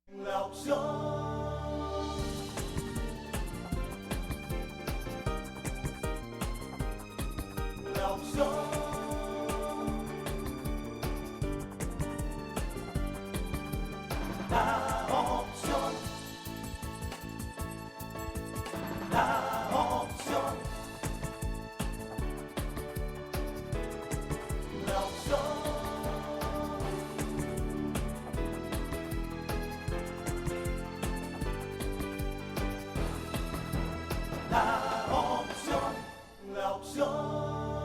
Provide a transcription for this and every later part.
La opción. La opción. La opción. La opción. La opción. La opción. La opción.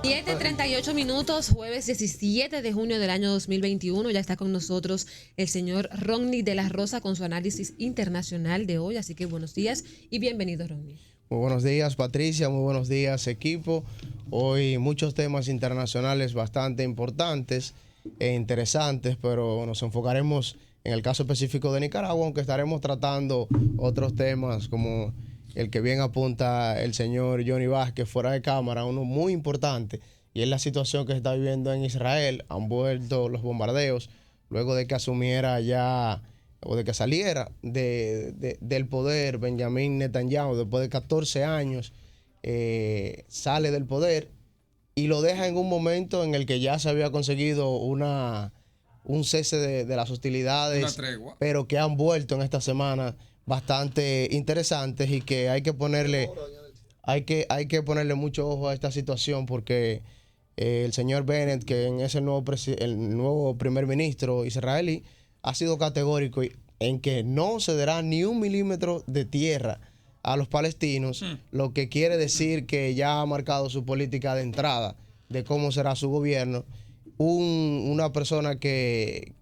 7:38, jueves 17 de junio del año 2021. Ya está con nosotros el señor Ronnie de la Rosa con su análisis internacional de hoy. Así que buenos días y bienvenido, Ronnie. Muy buenos días, Patricia. Muy buenos días, equipo. Hoy muchos temas internacionales bastante importantes e interesantes, pero nos enfocaremos en el caso específico de Nicaragua, aunque estaremos tratando otros temas como el que bien apunta el señor Johnny Vázquez fuera de cámara, uno muy importante, y es la situación que se está viviendo en Israel. Han vuelto los bombardeos luego de que asumiera ya o de que saliera del poder Benjamín Netanyahu después de 14 años. Sale del poder y lo deja en un momento en el que ya se había conseguido un cese de las hostilidades, una tregua, pero que han vuelto en esta semana bastante interesantes y que hay que ponerle mucho ojo a esta situación porque el señor Bennett, que es el nuevo primer ministro israelí, ha sido categórico en que no cederá ni un milímetro de tierra a los palestinos, lo que quiere decir que ya ha marcado su política de entrada de cómo será su gobierno. Una persona que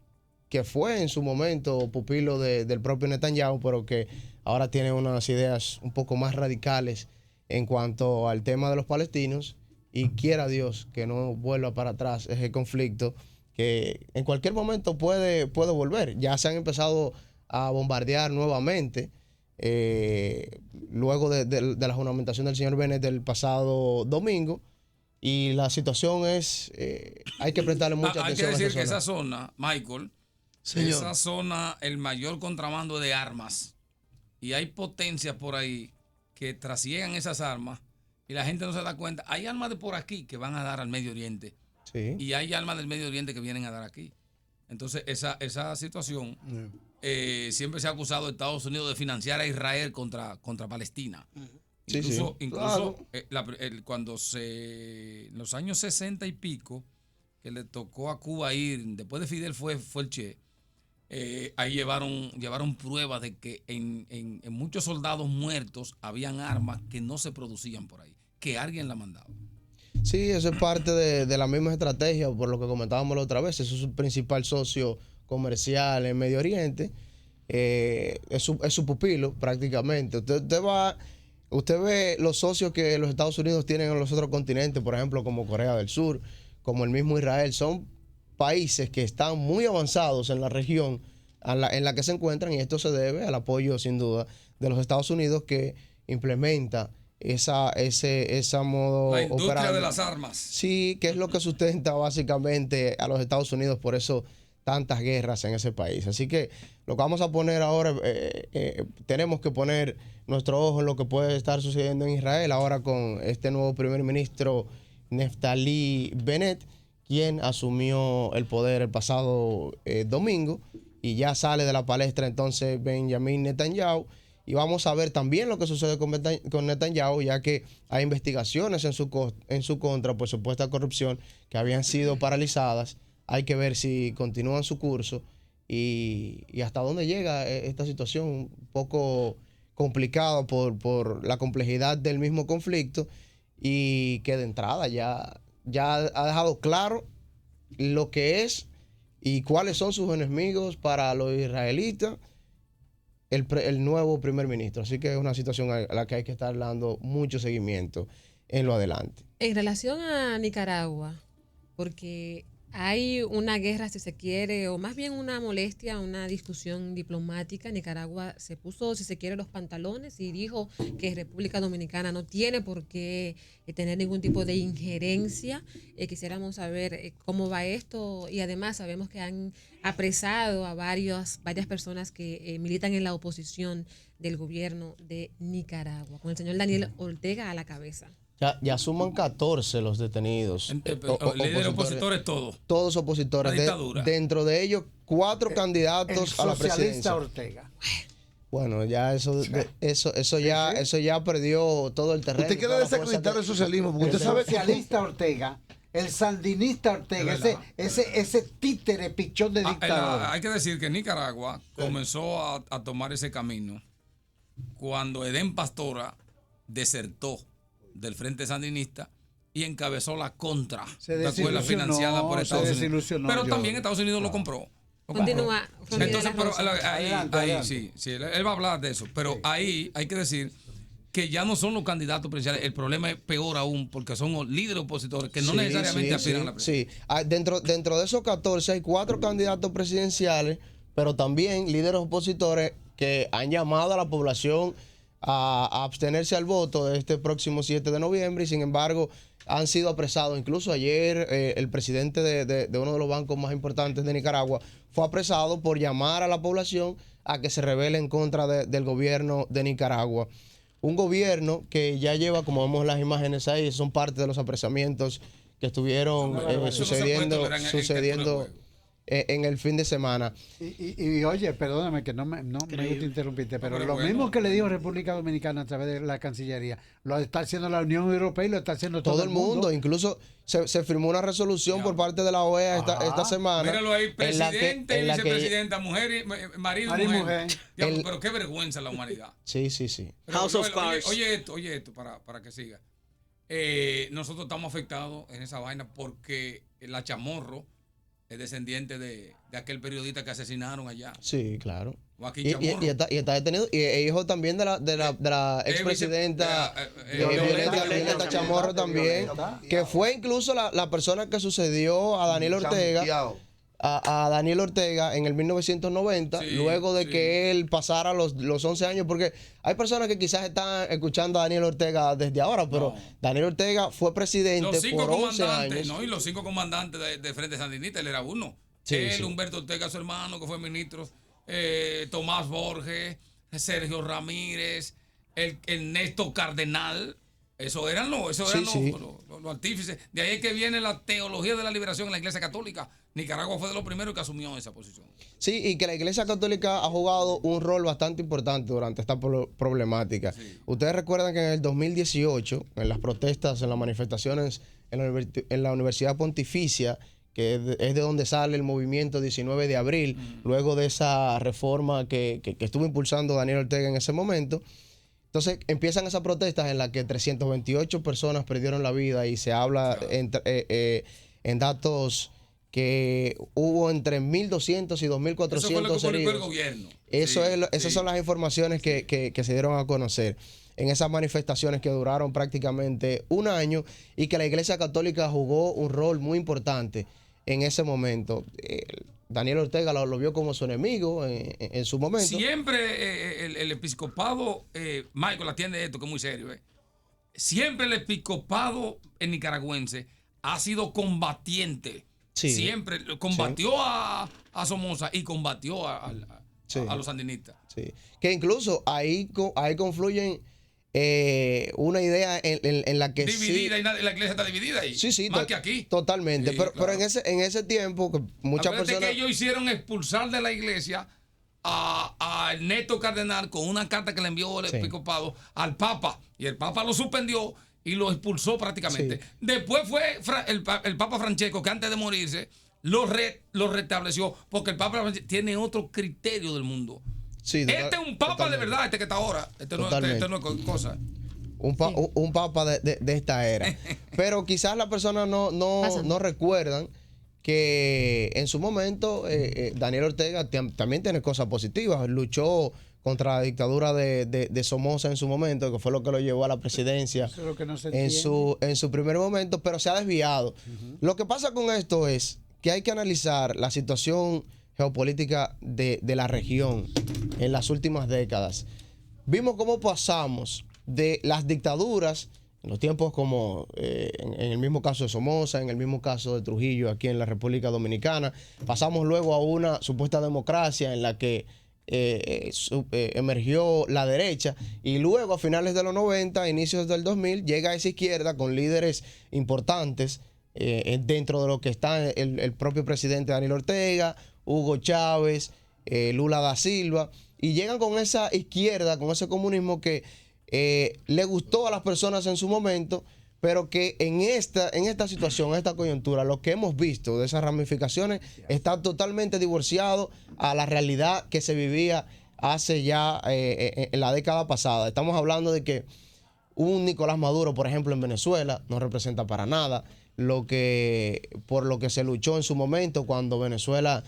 fue en su momento pupilo del propio Netanyahu, pero que ahora tiene unas ideas un poco más radicales en cuanto al tema de los palestinos, y quiera Dios que no vuelva para atrás ese conflicto que en cualquier momento puede volver. Ya se han empezado a bombardear nuevamente luego de la juramentación del señor Bennett del pasado domingo, y la situación es, hay que prestarle mucha atención. Hay que decir que esa zona, Michael, Señor, esa zona, el mayor contrabando de armas, y hay potencias por ahí que trasiegan esas armas y la gente no se da cuenta. Hay armas de por aquí que van a dar al Medio Oriente. sí. Y hay armas del Medio Oriente que vienen a dar aquí. Entonces, esa situación siempre se ha acusado a Estados Unidos de financiar a Israel contra Palestina. Incluso, Claro. cuando en los años 60 y pico, que le tocó a Cuba ir, después de Fidel fue el Che, ahí llevaron pruebas de que en muchos soldados muertos habían armas que no se producían por ahí, que alguien la mandaba. Sí, eso es parte de la misma estrategia, por lo que comentábamos la otra vez. Eso es su principal socio comercial en Medio Oriente. Es su pupilo prácticamente. Usted ve los socios que los Estados Unidos tienen en los otros continentes, por ejemplo, como Corea del Sur, como el mismo Israel. Son países que están muy avanzados en la región en la que se encuentran, y esto se debe al apoyo, sin duda, de los Estados Unidos, que implementa esa modo La industria operandi de las armas. Sí, que es lo que sustenta básicamente a los Estados Unidos, por eso tantas guerras en ese país. Así que lo que vamos a poner ahora, tenemos que poner nuestro ojo en lo que puede estar sucediendo en Israel ahora con este nuevo primer ministro Naftali Bennett, quien asumió el poder el pasado domingo, y ya sale de la palestra entonces Benjamín Netanyahu. Y vamos a ver también lo que sucede con Netanyahu, ya que hay investigaciones en su contra por supuesta corrupción que habían sido paralizadas. Hay que ver si continúan su curso y hasta dónde llega esta situación, un poco complicado por la complejidad del mismo conflicto, y que de entrada ya ha dejado claro lo que es y cuáles son sus enemigos para los israelitas, el nuevo primer ministro. Así que es una situación a la que hay que estar dando mucho seguimiento en lo adelante. En relación a Nicaragua, porque Hay una guerra, si se quiere, o más bien una molestia, una discusión diplomática. Nicaragua se puso, si se quiere, los pantalones y dijo que República Dominicana no tiene por qué tener ningún tipo de injerencia. Quisiéramos saber cómo va esto y además sabemos que han apresado a varias personas que militan en la oposición del gobierno de Nicaragua, con el señor Daniel Ortega a la cabeza. Ya suman 14 los detenidos. Líderes opositores todos. Todos opositores. La dictadura. Dentro de ellos, 4 candidatos a la presidencia. Ortega. Bueno, ya eso ya perdió todo el terreno. Usted quiere desacreditar el socialismo, porque usted sabe que Socialista Ortega, el sandinista Ortega, ese títere pichón de dictador. Hay que decir que Nicaragua comenzó a tomar ese camino cuando Edén Pastora desertó del Frente Sandinista y encabezó la contra, la escuela financiada por Estados Unidos. Pero también Estados Unidos lo compró. Continúa. Entonces, pero Adelante. sí, él va a hablar de eso. Pero ahí hay que decir que ya no son los candidatos presidenciales. El problema es peor aún, porque son los líderes opositores que no necesariamente aspiran a la presidencia. Sí, dentro de esos 14 hay 4 candidatos presidenciales, pero también líderes opositores que han llamado a la población a abstenerse al voto de este próximo 7 de noviembre y sin embargo han sido apresados. Incluso ayer el presidente de uno de los bancos más importantes de Nicaragua fue apresado por llamar a la población a que se rebele en contra del gobierno de Nicaragua. Un gobierno que ya lleva, como vemos las imágenes ahí, son parte de los apresamientos que estuvieron sucediendo en el fin de semana. Y oye, perdóname que no me gusta interrumpirte, pero lo mismo que le dijo República Dominicana a través de la Cancillería, lo está haciendo la Unión Europea y lo está haciendo todo el mundo. Incluso se firmó una resolución por parte de la OEA esta semana. Míralo ahí, presidente y vicepresidenta, mujer, marido y mujer. Diablo, pero qué vergüenza la humanidad. Sí. Pero, House of Cards. Oye esto para que siga. Nosotros estamos afectados en esa vaina porque la Chamorro es descendiente de aquel periodista que asesinaron allá. Sí, claro. Joaquín Y Chamorro. está detenido. Y hijo también de la expresidenta Violeta Chamorro también, que fue incluso la persona que sucedió a Daniel Ortega. A Daniel Ortega en el 1990, luego de que él pasara los 11 años, porque hay personas que quizás están escuchando a Daniel Ortega desde ahora, pero Daniel Ortega fue presidente por 11 años. Y los 5 comandantes de Frente Sandinista, él era uno. Humberto Ortega, su hermano, que fue ministro, Tomás Borges, Sergio Ramírez, el Ernesto Cardenal. Eso eran los artífices. De ahí es que viene la teología de la liberación en la Iglesia Católica. Nicaragua fue de los primeros que asumió esa posición. Sí, y que la Iglesia Católica ha jugado un rol bastante importante durante esta problemática. Sí. Ustedes recuerdan que en el 2018, en las protestas, en las manifestaciones en la Universidad Pontificia, que es de donde sale el movimiento 19 de abril, luego de esa reforma que estuvo impulsando Daniel Ortega en ese momento. Entonces empiezan esas protestas en las que 328 personas perdieron la vida y se habla en datos que hubo entre 1.200 y 2.400 eso fue lo que heridos. El gobierno. Esas son las informaciones que se dieron a conocer en esas manifestaciones que duraron prácticamente un año y que la Iglesia Católica jugó un rol muy importante en ese momento. Daniel Ortega lo vio como su enemigo en su momento. Siempre el episcopado, Michael atiende esto que es muy serio. Siempre el episcopado nicaragüense ha sido combatiente. Sí. Siempre combatió a Somoza y combatió a los sandinistas. Sí. Que incluso ahí confluyen una idea en la que dividida y la iglesia está dividida ahí. Sí, más que aquí. Totalmente. Sí, pero, claro. pero en ese tiempo que muchas personas que ellos hicieron expulsar de la iglesia a Ernesto Cardenal con una carta que le envió el episcopado al Papa y el Papa lo suspendió y lo expulsó prácticamente. Sí. Después fue el Papa Francesco, que antes de morirse lo restableció, porque el Papa tiene otro criterio del mundo. Sí, este es un Papa totalmente. De verdad, este que está ahora. Este no es cosa. Un Papa de esta era. Pero quizás las personas no recuerdan que en su momento Daniel Ortega también tiene cosas positivas. Luchó contra la dictadura de Somoza en su momento, que fue lo que lo llevó a la presidencia Eso es lo que no se en su primer momento, pero se ha desviado. Lo que pasa con esto es que hay que analizar la situación geopolítica de la región en las últimas décadas. Vimos cómo pasamos de las dictaduras, en los tiempos como en el mismo caso de Somoza, en el mismo caso de Trujillo aquí en la República Dominicana, pasamos luego a una supuesta democracia en la que emergió la derecha, y luego a finales de los 90, inicios del 2000, llega esa izquierda con líderes importantes dentro de lo que está el propio presidente Daniel Ortega, Hugo Chávez, Lula da Silva, y llegan con esa izquierda, con ese comunismo que le gustó a las personas en su momento, pero que en esta situación, en esta coyuntura, lo que hemos visto de esas ramificaciones está totalmente divorciado a la realidad que se vivía hace ya en la década pasada. Estamos hablando de que un Nicolás Maduro, por ejemplo, en Venezuela, no representa para nada por lo que se luchó en su momento cuando Venezuela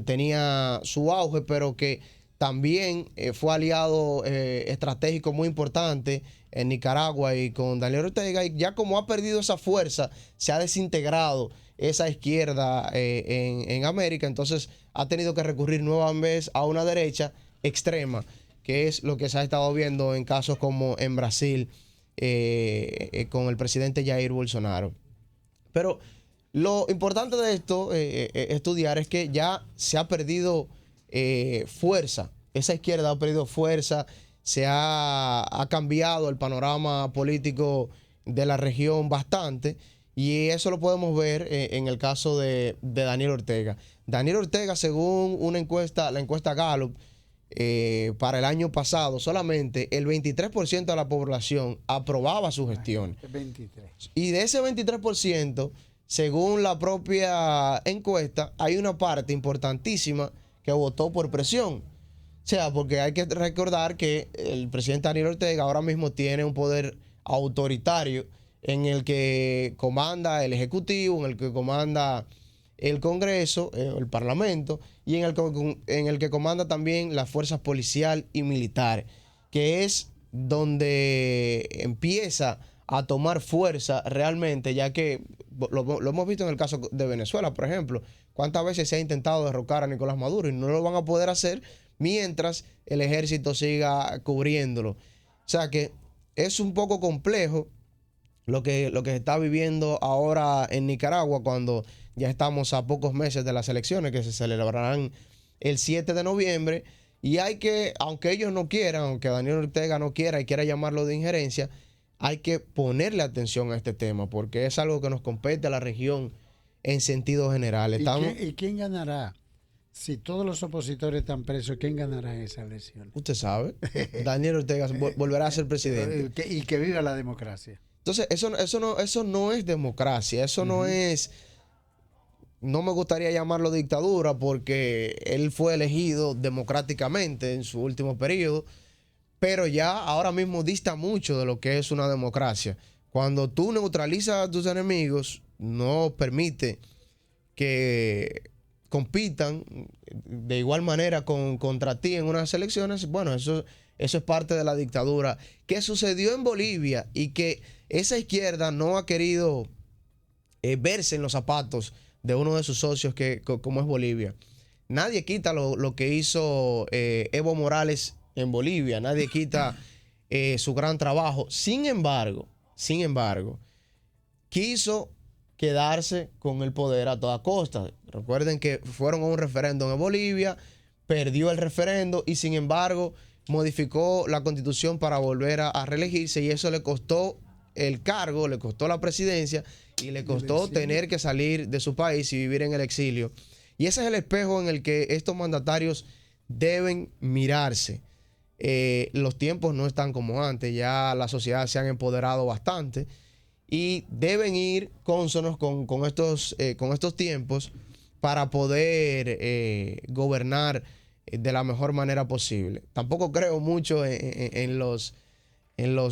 tenía su auge, pero que también fue aliado estratégico muy importante en Nicaragua y con Daniel Ortega, y ya como ha perdido esa fuerza, se ha desintegrado esa izquierda en América, entonces ha tenido que recurrir nuevamente a una derecha extrema, que es lo que se ha estado viendo en casos como en Brasil con el presidente Jair Bolsonaro. Pero lo importante de esto estudiar es que ya se ha perdido fuerza, esa izquierda ha perdido fuerza, se ha cambiado el panorama político de la región bastante, y eso lo podemos ver en el caso de Daniel Ortega. Daniel Ortega, según una encuesta, la encuesta Gallup, para el año pasado, solamente el 23% de la población aprobaba su gestión. 23. Y de ese 23%, según la propia encuesta, hay una parte importantísima que votó por presión. O sea, porque hay que recordar que el presidente Daniel Ortega ahora mismo tiene un poder autoritario en el que comanda el Ejecutivo, en el que comanda el Congreso, el Parlamento, y en el que comanda también las fuerzas policial y militares, que es donde empieza a tomar fuerza realmente, ya que lo hemos visto en el caso de Venezuela, por ejemplo. ¿Cuántas veces se ha intentado derrocar a Nicolás Maduro y no lo van a poder hacer mientras el ejército siga cubriéndolo? O sea que es un poco complejo lo que se está viviendo ahora en Nicaragua, cuando ya estamos a pocos meses de las elecciones que se celebrarán el 7 de noviembre. Y hay que, aunque ellos no quieran, aunque Daniel Ortega no quiera y quiera llamarlo de injerencia, hay que ponerle atención a este tema, porque es algo que nos compete a la región en sentido general. ¿Y quién ganará? Si todos los opositores están presos, ¿quién ganará esa elección? Usted sabe, Daniel Ortega volverá a ser presidente. Y que viva la democracia. Entonces, eso no es democracia, eso no es... No me gustaría llamarlo dictadura, porque él fue elegido democráticamente en su último periodo, pero ya ahora mismo dista mucho de lo que es una democracia. Cuando tú neutralizas a tus enemigos, no permite que compitan de igual manera contra ti en unas elecciones. Bueno, eso es parte de la dictadura que sucedió en Bolivia, y que esa izquierda no ha querido verse en los zapatos de uno de sus socios, como es Bolivia. Nadie quita lo que hizo Evo Morales en Bolivia, nadie quita su gran trabajo. Sin embargo, quiso quedarse con el poder a toda costa. Recuerden que fueron a un referéndum en Bolivia, perdió el referendo y sin embargo modificó la constitución para volver a reelegirse, y eso le costó el cargo, le costó la presidencia y le costó tener que salir de su país y vivir en el exilio. Y ese es el espejo en el que estos mandatarios deben mirarse. Los tiempos no están como antes, ya la sociedad se han empoderado bastante y deben ir cónsonos con estos tiempos para poder gobernar de la mejor manera posible. Tampoco creo mucho en los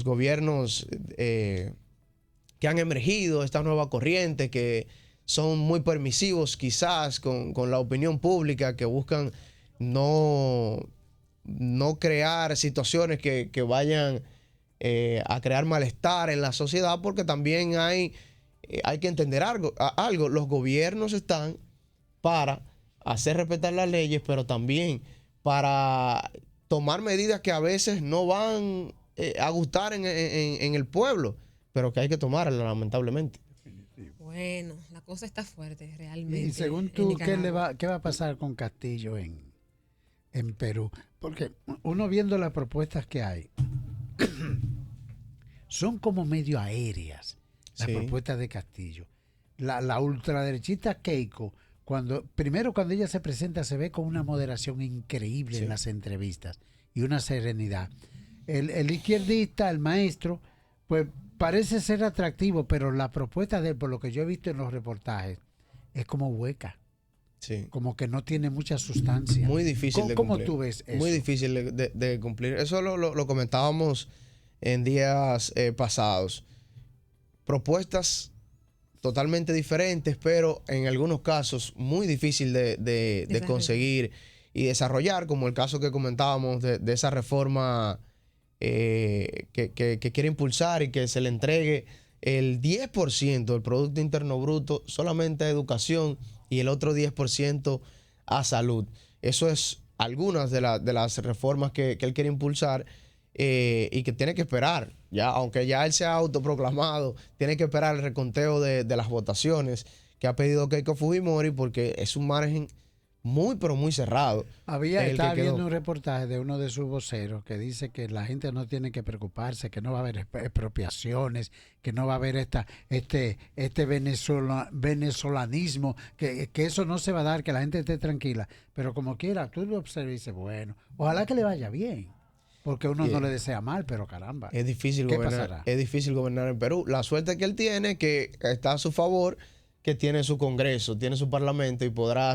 gobiernos que han emergido, esta nueva corriente, que son muy permisivos quizás con la opinión pública, que buscan no crear situaciones que vayan a crear malestar en la sociedad, porque también hay que entender algo. Los gobiernos están para hacer respetar las leyes, pero también para tomar medidas que a veces no van a gustar en el pueblo, pero que hay que tomarlas, lamentablemente. Bueno, la cosa está fuerte realmente. Y según tú, ¿qué va a pasar con Castillo en Perú? Porque uno viendo las propuestas que hay, son como medio aéreas las propuestas de Castillo. La ultraderechista Keiko, cuando ella se presenta, se ve con una moderación increíble en las entrevistas y una serenidad. El izquierdista, el maestro, pues parece ser atractivo, pero la propuesta de él, por lo que yo he visto en los reportajes, es como hueca. Sí. Como que no tiene mucha sustancia. Muy difícil de cumplir. ¿Cómo tú ves eso? Muy difícil de cumplir. Eso lo comentábamos en días pasados. Propuestas totalmente diferentes, pero en algunos casos muy difícil de conseguir y desarrollar, como el caso que comentábamos de esa reforma que quiere impulsar y que se le entregue el 10% del Producto Interno Bruto solamente a educación y el otro 10% a salud. Eso es algunas de las reformas que él quiere impulsar y que tiene que esperar. Ya, aunque ya él se ha autoproclamado, tiene que esperar el reconteo de las votaciones que ha pedido Keiko Fujimori, porque es un margen muy, pero muy cerrado. Estaba viendo un reportaje de uno de sus voceros que dice que la gente no tiene que preocuparse, que no va a haber expropiaciones, que no va a haber este venezolanismo, que eso no se va a dar, que la gente esté tranquila. Pero como quiera, tú lo observas y dices, bueno, ojalá que le vaya bien. Porque uno no le desea mal, pero caramba. Es difícil ¿Qué gobernar. pasará? Es difícil gobernar en Perú. La suerte que él tiene, que está a su favor, que tiene su Congreso, tiene su Parlamento y podrá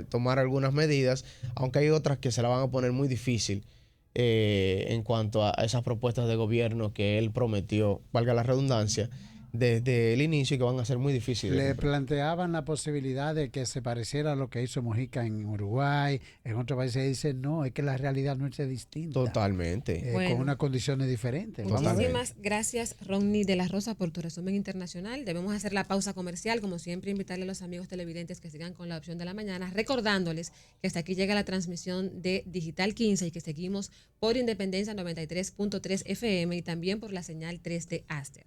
tomar algunas medidas, aunque hay otras que se la van a poner muy difícil en cuanto a esas propuestas de gobierno que él prometió, valga la redundancia, desde el inicio, y que van a ser muy difíciles. Le planteaban la posibilidad de que se pareciera a lo que hizo Mujica en Uruguay, en otros países. Y dicen, no, es que la realidad no es distinta. Totalmente. Con unas condiciones diferentes. Muchísimas gracias, Ronnie de la Rosa, por tu resumen internacional. Debemos hacer la pausa comercial. Como siempre, invitarle a los amigos televidentes que sigan con la opción de la mañana, recordándoles que hasta aquí llega la transmisión de Digital 15 y que seguimos por Independencia 93.3 FM y también por la señal 3 de Aster.